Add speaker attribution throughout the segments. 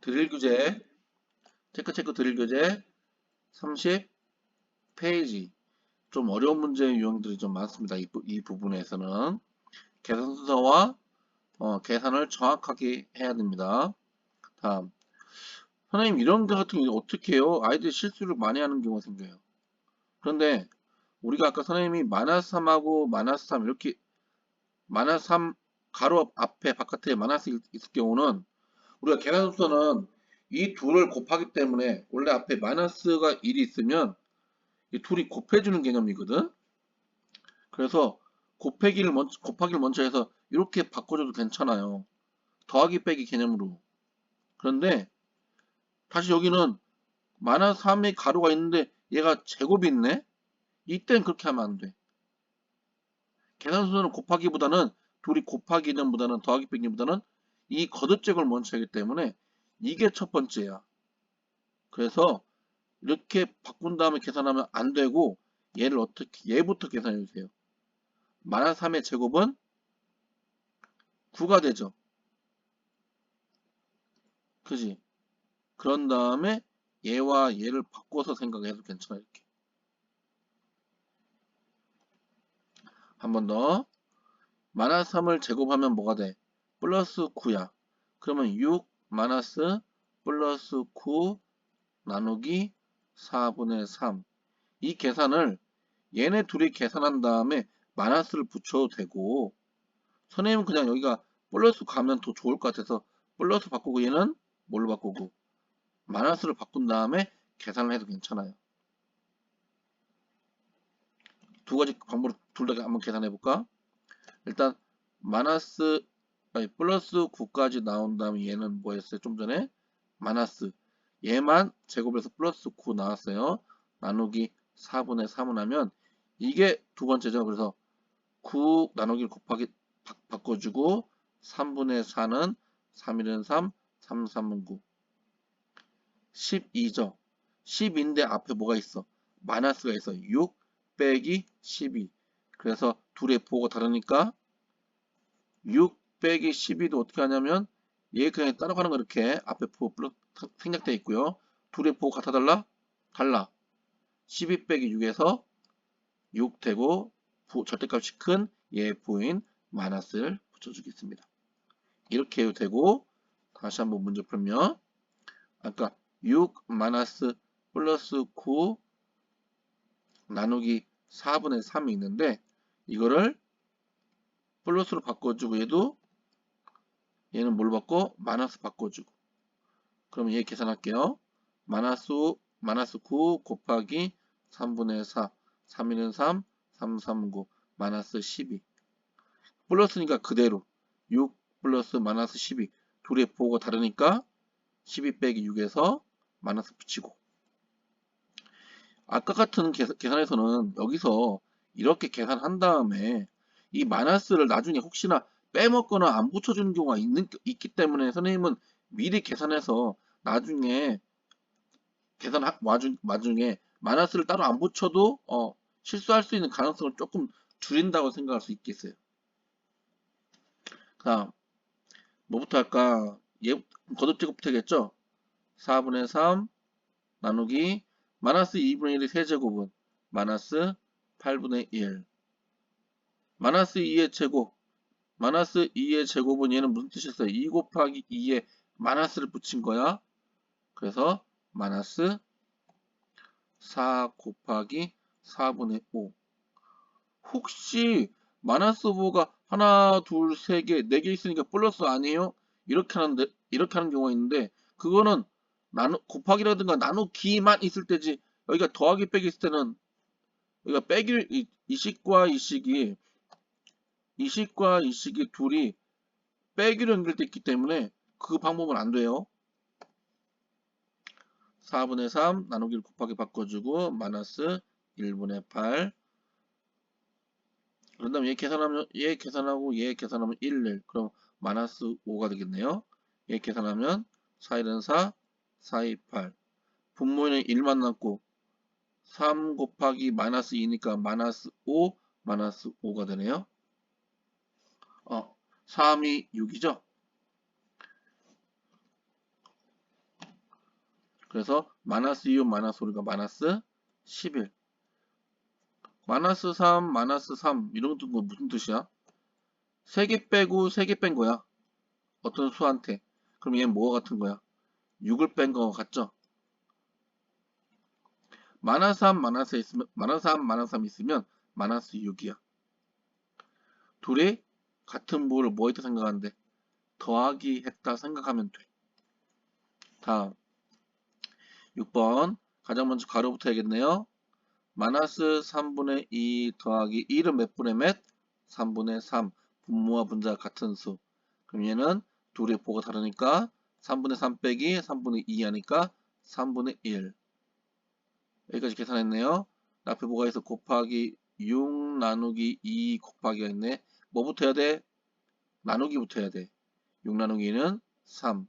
Speaker 1: 드릴 교재, 체크 드릴 교재 30페이지. 좀 어려운 문제 유형들이 좀 많습니다. 이 부분에서는 계산 순서와 계산을 정확하게 해야 됩니다. 다음, 선생님 이런 거 같은 경우 어떻게 해요? 아이들이 실수를 많이 하는 경우가 생겨요. 그런데 우리가 아까 선생님이 마이너스 3하고 마이너스 3 이렇게 마이너스 3 가로 앞에 바깥에 마이너스 있을 경우는 우리가 계산 순서는 이 둘을 곱하기 때문에 원래 앞에 마이너스가 1이 있으면 이 둘이 곱해주는 개념이거든. 그래서 곱하기를 먼저 해서 이렇게 바꿔줘도 괜찮아요. 더하기 빼기 개념으로. 그런데 다시 여기는 마이너스 3의 가로가 있는데 얘가 제곱이 있네? 이땐 그렇게 하면 안 돼. 계산 순서는 곱하기보다는 둘이 곱하기 개념보다는 더하기 빼기 개념보다는 이 거듭제곱을 먼저 하기 때문에 이게 첫 번째야. 그래서 이렇게 바꾼 다음에 계산하면 안 되고 얘를 어떻게 얘부터 계산해 주세요. 마이너스 3의 제곱은 9가 되죠. 그지? 그런 다음에 얘와 얘를 바꿔서 생각해도 괜찮아. 이렇게 한 번 더. 마이너스 3을 제곱하면 뭐가 돼? 플러스 9야. 그러면 6 마이너스 플러스 9 나누기 4분의 3. 이 계산을 얘네 둘이 계산한 다음에 마이너스를 붙여도 되고, 선생님은 그냥 여기가 플러스 가면 더 좋을 것 같아서 플러스 바꾸고 얘는 뭘로 바꾸고 마이너스를 바꾼 다음에 계산을 해도 괜찮아요. 두 가지 방법으로 둘 다 한번 계산해 볼까? 일단 마이너스 아니 플러스 9까지 나온 다음에 얘는 뭐였어요? 좀 전에 마이너스 얘만 제곱해서 플러스 9 나왔어요. 나누기 4분의 3을 하면 이게 두 번째죠. 그래서 9 나누기를 곱하기 바꿔주고 3분의 4는 3일은 3, 3, 3은 9 12죠. 10인데 앞에 뭐가 있어? 마이너스가 있어. 6 빼기 12. 그래서 둘의 부호가 다르니까 6 빼기 12도 어떻게 하냐면 얘 그냥 따라가는 거 이렇게 앞에 부호 생략되어 있고요. 둘의 부호 같아 달라? 달라. 12 빼기 6에서 6 되고 절대값이 큰 얘의 부호인 마이너스를 붙여주겠습니다. 이렇게 해도 되고 다시 한번 문제 풀면 아까 6 마이너스 플러스 9 나누기 4분의 3이 있는데 이거를 플러스로 바꿔주고 얘는 뭘 바꿔? 마이너스 바꿔주고 그러면 얘 계산할게요. 마이너스 9 곱하기 3분의 4 3일은 3 3 3은 9 마이너스 12 플러스니까 그대로 6 플러스 마이너스 12 둘의 부호가 다르니까 12 빼기 6에서 마이너스 붙이고 아까 같은 계산에서는 여기서 이렇게 계산한 다음에 이 마이너스를 나중에 혹시나 빼먹거나 안 붙여주는 경우가 있기 때문에 선생님은 미리 계산해서 나중에 와중에 마이너스를 따로 안 붙여도 실수할 수 있는 가능성을 조금 줄인다고 생각할 수 있겠어요. 다음 뭐부터 할까? 얘 거듭제곱부터 하겠죠? 4분의 3 나누기 마이너스 2분의 1의 세제곱은 마이너스 8분의 1 마이너스 2의 제곱 마이너스 2의 제곱은 얘는 무슨 뜻이었어요? 2 곱하기 2에 마이너스를 붙인 거야. 그래서 마이너스 4 곱하기 4분의 5 혹시 마이너스 5가 하나, 둘, 세 개, 네 개 있으니까 플러스 아니에요? 이렇게 하는 경우가 있는데 그거는 곱하기라든가 나누기만 있을 때지 여기가 더하기 빼기 있을 때는 여기가 빼기 이식과 이식이 둘이 빼기로 연결돼 있기 때문에 그 방법은 안 돼요. 4분의 3 나누기를 곱하기 바꿔주고 마이너스 1분의 8 그런 다음에 얘 계산하고 얘 계산하면 1, 1 그럼 마이너스 5가 되겠네요. 얘 계산하면 4, 1은 4, 4, 2, 8 분모에는 1만 남고 3 곱하기 마이너스 2니까 마이너스 5가 되네요. 3이 6이죠. 그래서 마이너스 2요 마이너스 우리가 마이너스 11. 마이너스 3, 마이너스 3 이런 거 무슨 뜻이야? 3개 빼고 3개 뺀 거야. 어떤 수한테. 그럼 얘는 뭐가 같은 거야? 6을 뺀 거 같죠? 마이너스 3, 마이너스 있으면 마이너스 3, 마이너스 3 있으면 마이너스 6이야. 둘이 같은 부호를 뭐 했다 생각하는데 더하기 했다 생각하면 돼. 다음 6번 가장 먼저 가로부터 해야겠네요. 마이너스 3분의 2 더하기 1은 몇 분의 몇? 3분의 3. 분모와 분자가 같은 수. 그럼 얘는 둘의 부호가 다르니까 3분의 3 빼기 3분의 2 하니까 3분의 1. 여기까지 계산했네요. 앞에 뭐가 있어? 곱하기 6 나누기 2 곱하기가 있네. 뭐부터 해야 돼? 나누기부터 해야 돼. 6 나누기 2는 3.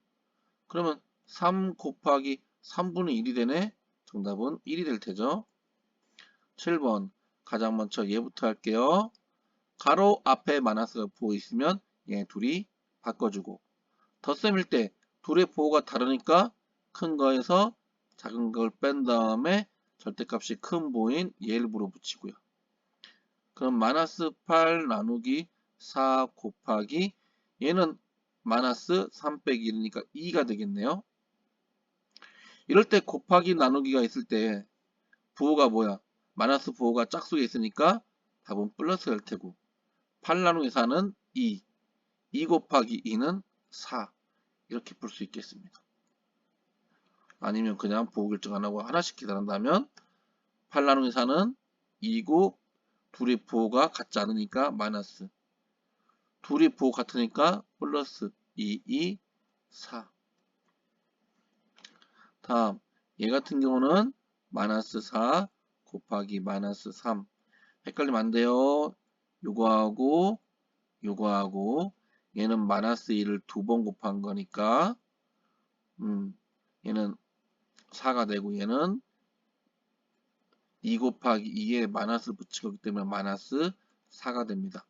Speaker 1: 그러면 3 곱하기 3분의 1이 되네. 정답은 1이 될 테죠. 7번 가장 먼저 얘부터 할게요. 가로 앞에 마이너스가 부호 있으면 얘 둘이 바꿔주고 덧셈일 때 둘의 부호가 다르니까 큰 거에서 작은 걸 뺀 다음에 절대값이 큰 부호인 얘를 물어붙이고요. 그럼 마이너스 8 나누기 4 곱하기 얘는 마이너스 3 빼기 1이니까 2가 되겠네요. 이럴 때 곱하기 나누기가 있을 때 부호가 뭐야? 마이너스 부호가 짝수에 있으니까 답은 플러스가 될 테고 8 나누기 4는 2, 2 곱하기 2는 4 이렇게 풀 수 있겠습니다. 아니면 그냥 부호 결정 안 하고 하나씩 계산한다면 8 나누기 4는 2고 둘이 부호가 같지 않으니까 마이너스 둘이 부호 같으니까 플러스 2, 2, 4 다음 얘 같은 경우는 마이너스 4 곱하기 마이너스 3 헷갈리면 안 돼요. 요거하고 요거하고 얘는 마이너스 1을 두 번 곱한 거니까 얘는 4가 되고 얘는 2 곱하기 2에 마이너스를 붙인 거기 때문에 마이너스 4가 됩니다.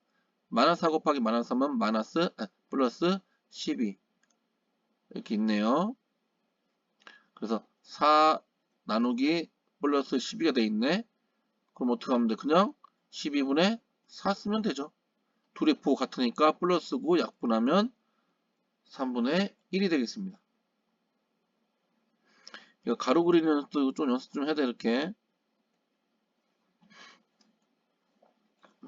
Speaker 1: 마이너스 4 곱하기 마이너스 3은 플러스 12 이렇게 있네요. 그래서 4 나누기 플러스 12가 돼 있네. 그럼 어떻게 하면 돼? 그냥 12분의 4 쓰면 되죠. 둘의 부호 같으니까 플러스고 약분하면 3분의 1이 되겠습니다. 이거 가로 그리는 연습도 좀 연습 좀 해야 돼 이렇게.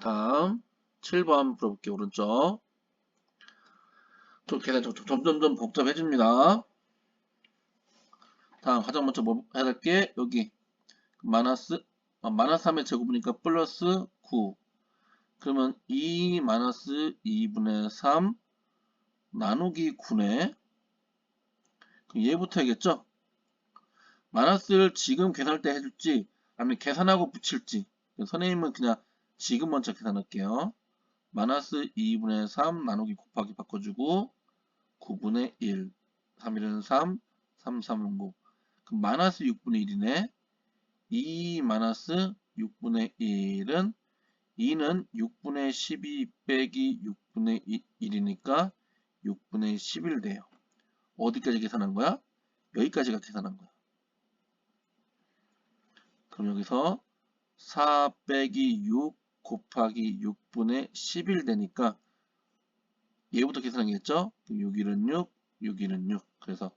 Speaker 1: 다음 7번 풀어볼게요. 오른쪽. 계산 점점점 복잡해집니다. 다음 가장 먼저 뭐 해야 될 게 여기 마이너스 3의 제곱이니까 플러스 9. 그러면 2 마이너스 2분의 3 나누기 9네. 그럼 얘부터 해야겠죠? 마이너스를 지금 계산할 때 해줄지 아니면 계산하고 붙일지 선생님은 그냥 지금 먼저 계산할게요. 마이너스 2분의 3 나누기 곱하기 바꿔주고 9분의 1 3일은 3 3 3은 9 그럼 마이너스 6분의 1이네. 2 마이너스 6분의 1은 2는 6분의 12 빼기 6분의 1이니까 6분의 11 돼요. 어디까지 계산한 거야? 여기까지가 계산한 거야. 그럼 여기서 4 빼기 6 곱하기 6분의 11 되니까 얘부터 계산하겠죠? 6일은 6, 6일은 6. 그래서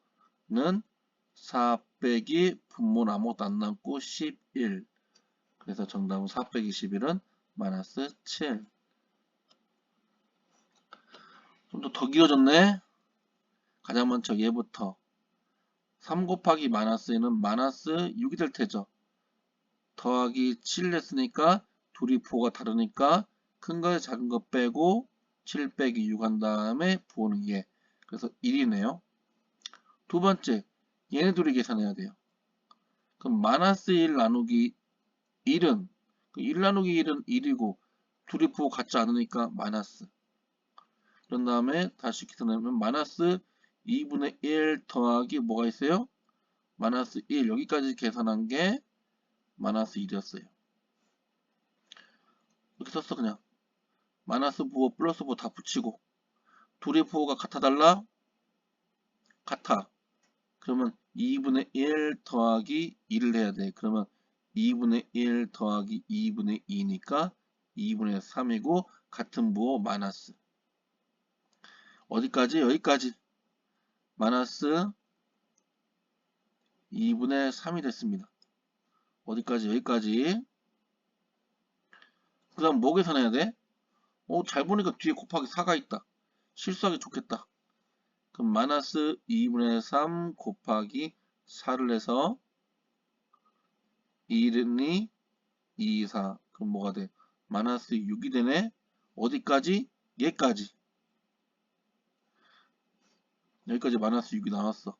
Speaker 1: 는 4 빼기 분모는 아무것도 안 남고 11. 그래서 정답은 4 빼기 11은 마이너스 7. 좀 더 길어졌네. 가장 먼저 얘부터 3 곱하기 마이너스 1은 마이너스 6이 될 테죠. 더하기 7 했으니까 둘이 부호가 다르니까 큰 거 작은 거 빼고 7 빼기 6 한 다음에 부호는 얘. 그래서 1이네요. 두 번째 얘네 둘이 계산해야 돼요. 그럼 마이너스 1 나누기 1은 1 나누기 1은 1이고 둘이 부호 같지 않으니까 마이너스. 그런 다음에 다시 계산하면 마이너스 2분의 1 더하기 뭐가 있어요? 마이너스 1 여기까지 계산한 게 마이너스 1이었어요. 이렇게 썼어 그냥. 마이너스 부호 플러스 부호 다 붙이고 둘의 부호가 같아 달라? 같아. 그러면 2분의 1 더하기 2를 해야 돼. 그러면 2분의 1 더하기 2분의 2니까 2분의 3이고 같은 부호 마이너스 어디까지? 여기까지 마이너스 2분의 3이 됐습니다. 어디까지? 여기까지. 그 다음 뭐 계산해야 돼? 잘 보니까 뒤에 곱하기 4가 있다. 실수하기 좋겠다. 그럼 마이너스 2분의 3 곱하기 4를 해서 1이 2, 4. 그럼 뭐가 돼? 마이너스 6이 되네. 어디까지? 얘까지. 여기까지 마이너스 6이 나왔어.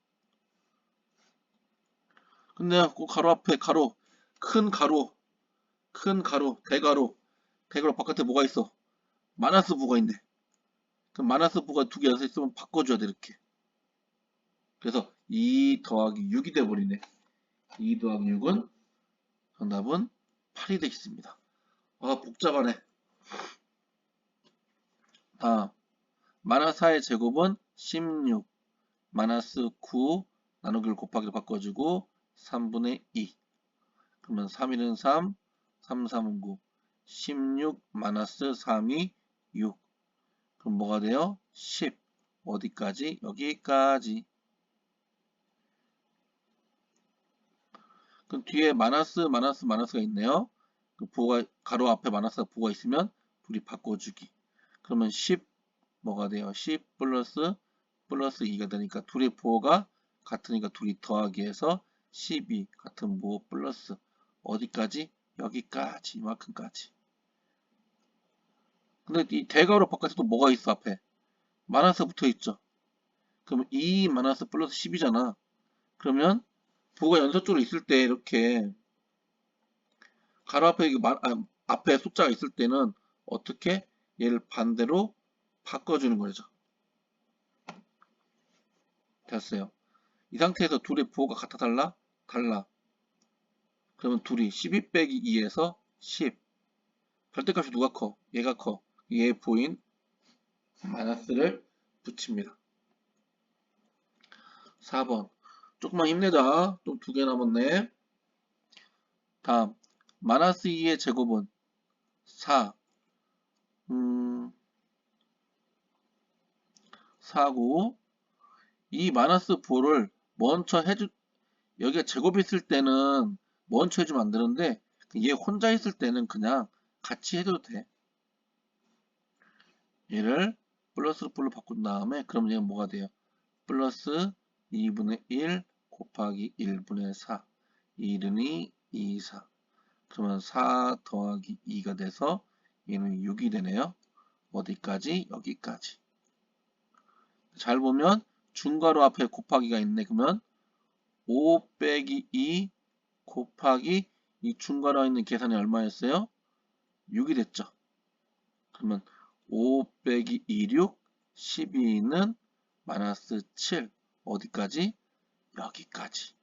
Speaker 1: 근데 그 가로 앞에 가로, 큰 가로, 큰 가로, 대가로, 대가로 바깥에 뭐가 있어? 마이너스 부가 있네. 그럼 마이너스 부가 두 개 연서 있으면 바꿔줘야 돼, 이렇게. 그래서 2 더하기 6이 돼버리네. 2 더하기 6은 정답은 8이 되겠습니다. 복잡하네. 다음 마이너스 4의 제곱은 16 마이너스 9 나누기를 곱하기로 바꿔주고 3분의 2 그러면 3, 1은 3 3, 3은 9 16 마이너스 3이 6 그럼 뭐가 돼요? 10 어디까지? 여기까지. 그럼 뒤에 마이너스가 있네요. 그 부호가 가로 앞에 마이너스가 부호가 있으면 둘이 바꿔주기. 그러면 10 뭐가 돼요? 10 플러스 2가 되니까 둘의 부호가 같으니까 둘이 더하기 해서 12 같은 부호 플러스 어디까지? 여기까지 이만큼까지. 근데 이 대괄호 바깥에도 뭐가 있어 앞에? 마이너스 붙어 있죠. 그러면 2 마이너스 플러스 10이잖아. 그러면 부호가 연속적으로 있을 때 이렇게 가로 앞에 앞에 숫자가 있을 때는 어떻게 얘를 반대로 바꿔주는 거죠. 됐어요. 이 상태에서 둘의 부호가 같아 달라? 달라. 그러면 둘이 12 빼기 2에서 10. 절대값이 누가 커? 얘가 커. 얘 부호인 마이너스를 붙입니다. 4번. 조금만 힘내자. 좀 두 개 남았네. 다음. 마이너스 2의 제곱은 4. 4고 이 마이너스 부호를 먼저 여기가 제곱이 있을 때는 먼저 해주면 안 되는데 얘 혼자 있을 때는 그냥 같이 해도 돼. 얘를 플러스로 풀로 바꾼 다음에 그럼 얘가 뭐가 돼요? 플러스 2분의 1 곱하기 1분의 4 1은 2, 4 그러면 4 더하기 2가 돼서 얘는 6이 되네요. 어디까지? 여기까지. 잘 보면 중괄호 앞에 곱하기가 있네. 그러면 5 빼기 2 곱하기 이 중괄호에 있는 계산이 얼마였어요? 6이 됐죠. 그러면 5 빼기 2, 6, 12는 마이너스 7 어디까지? 여기까지.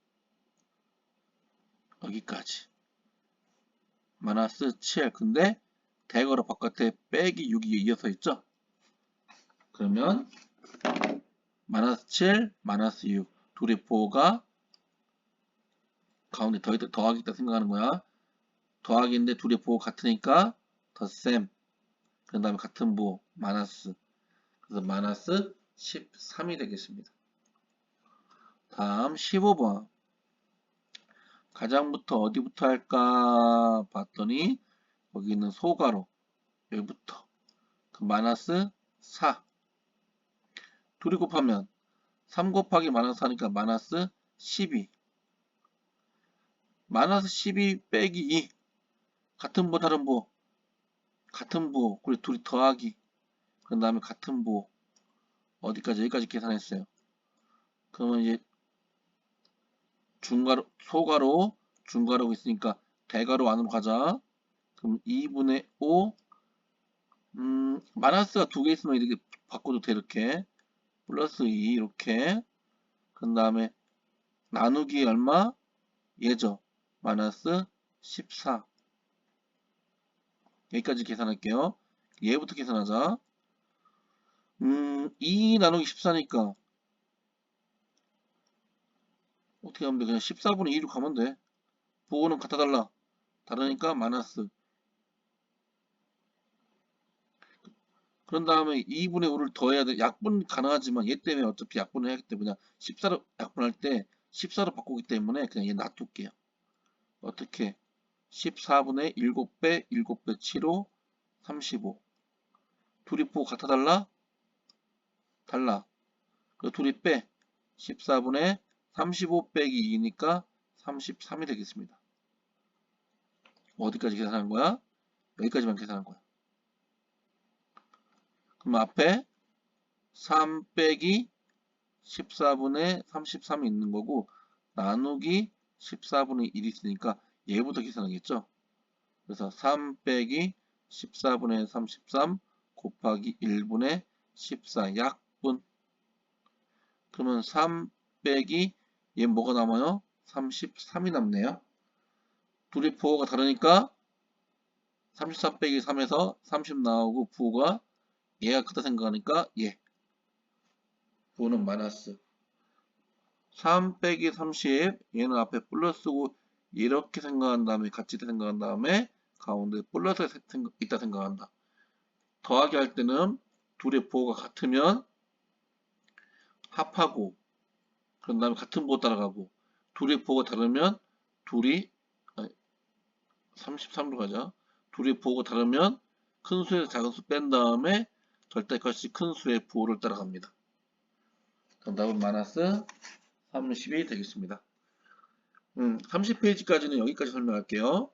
Speaker 1: 여기까지. 마이너스 7 근데 대괄호 바깥에 빼기 6이 이어서 있죠? 그러면 마이너스 7, 마이너스 6 둘의 부호가 가운데 더하기 있다 생각하는 거야. 더하기인데 둘의 부호 같으니까 덧셈 그 다음에 같은 부호 마이너스 그래서 마이너스 13이 되겠습니다. 다음 15번 가장부터 어디부터 할까 봤더니 여기 있는 소괄호 여기부터 그 마이너스 4 둘이 곱하면 3 곱하기 마이너스 하니까 마이너스 12 마이너스 12 빼기 2 같은 부호 다른 부호 같은 부호 그리고 둘이 더하기 그 다음에 같은 부호 어디까지 여기까지 계산했어요. 그러면 이제 중괄호 소괄호 중괄호가 있으니까 대괄호 안으로 가자. 그럼 2분의 5 마이너스가 두 개 있으면 이렇게 바꿔도 돼 이렇게 플러스 2 이렇게 그 다음에 나누기 얼마? 얘죠. 마이너스 14 여기까지 계산할게요. 얘부터 계산하자. 2 나누기 14니까 어떻게 하면 돼? 그냥 14분의 2로 가면 돼. 부호는 같아 달라. 다르니까 마이너스. 그런 다음에 2분의 5를 더해야 돼. 약분 가능하지만 얘 때문에 어차피 약분을 해야기 때문에 14로 약분할 때 14로 바꾸기 때문에 그냥 얘 놔둘게요. 어떻게? 14분의 7배 7배 7호 35. 둘이 부호 같아 달라? 달라. 그 둘이 빼. 14분의 35 빼기 2니까 33이 되겠습니다. 어디까지 계산한 거야? 여기까지만 계산한 거야. 그럼 앞에 3 빼기 14분의 33이 있는 거고 나누기 14분의 1이 있으니까 얘부터 계산하겠죠. 그래서 3 빼기 14분의 33 곱하기 1분의 14 약분. 그러면 3 빼기 얘 뭐가 남아요? 33이 남네요. 둘이 부호가 다르니까 34 빼기 3에서 30 나오고 부호가 얘가 크다 생각하니까 얘 부호는 마이너스 3 빼기 30 얘는 앞에 플러스고 이렇게 생각한 다음에 같이 생각한 다음에 가운데 플러스 있다 생각한다. 더하기 할 때는 둘의 부호가 같으면 합하고 그런 다음에 같은 부호 따라가고 둘의 부호가 다르면 둘이 33로 가자. 둘의 부호가 다르면 큰 수에서 작은 수 뺀 다음에 절대값이 큰 수의 부호를 따라갑니다. 정답은 마이너스 30이 되겠습니다. 30페이지까지는 여기까지 설명할게요.